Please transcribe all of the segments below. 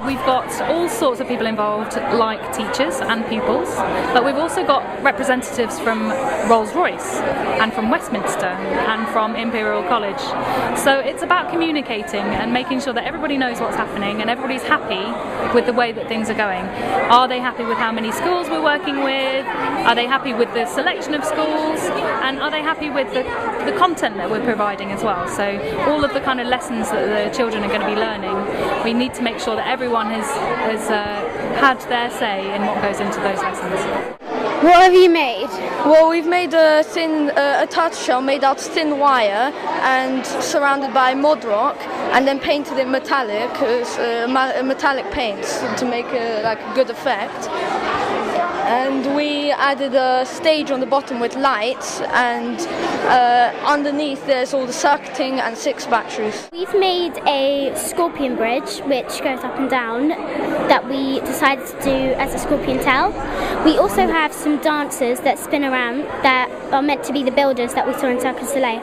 We've got all sorts of people involved, like teachers and pupils, but we've also got representatives from Rolls-Royce and from Westminster and from Imperial College. So it's about communicating and making sure that everybody knows what's happening and everybody's happy with the way that things are going. Are they happy with how many schools we're working with? Are they happy with the selection of schools? And are they happy with the content that we're providing as well? So all of the kind of lessons that the children are going to be learning, we need to make sure that everyone has had their say in what goes into those lessons. What have you made? Well, we've made a touch shell made out of thin wire and surrounded by mud rock, and then painted in metallic, metallic paints to make a good effect. And we added a stage on the bottom with lights, and underneath there's all the circuiting and 6 batteries. We've made a scorpion bridge which goes up and down that we decided to do as a scorpion tail. We also have some dancers that spin around that are meant to be the builders that we saw in Cirque du Soleil.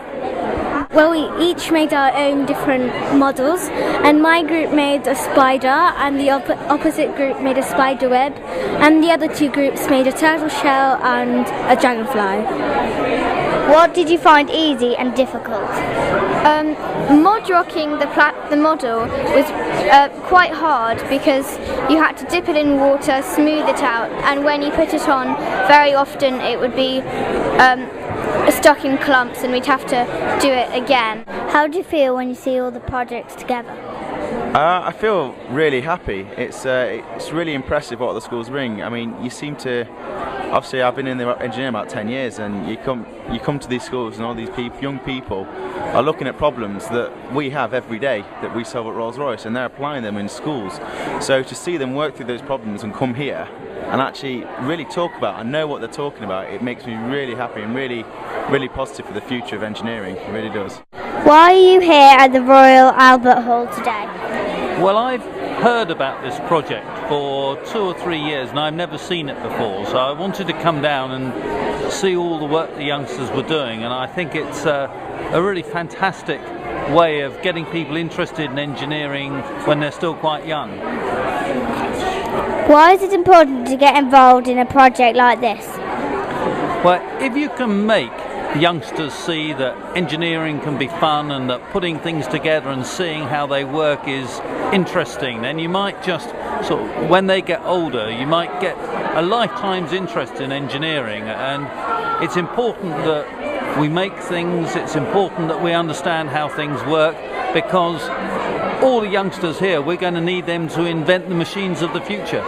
Well, we each made our own different models, and my group made a spider and the opposite group made a spider web, and the other 2 groups made a turtle shell and a dragonfly. What did you find easy and difficult? Mod rocking the model was quite hard because you had to dip it in water, smooth it out, and when you put it on, very often it would be stuck in clumps and we'd have to do it again. How do you feel when you see all the projects together? I feel really happy. It's really impressive what the schools bring. I mean, you seem to. Obviously, I've been in the engineering about 10 years, and you come to these schools, and all these young people are looking at problems that we have every day that we solve at Rolls-Royce, and they're applying them in schools. So to see them work through those problems and come here and actually really talk about and know what they're talking about, it makes me really happy and really positive for the future of engineering. It really does. Why are you here at the Royal Albert Hall today? Well, I've heard about this project for 2 or 3 years and I've never seen it before, so I wanted to come down and see all the work the youngsters were doing, and I think it's a really fantastic way of getting people interested in engineering when they're still quite young. Why is it important to get involved in a project like this? Well, if you can make youngsters see that engineering can be fun and that putting things together and seeing how they work is interesting, then you might just when they get older, you might get a lifetime's interest in engineering. And it's important that we make things, it's important that we understand how things work, because all the youngsters here, we're going to need them to invent the machines of the future.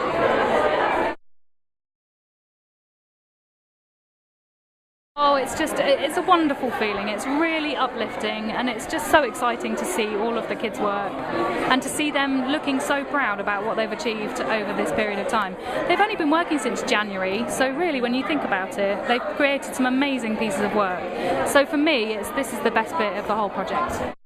Oh, it's a wonderful feeling. It's really uplifting, and it's just so exciting to see all of the kids work and to see them looking so proud about what they've achieved over this period of time. They've only been working since January, so really when you think about it, they've created some amazing pieces of work. So for me, this is the best bit of the whole project.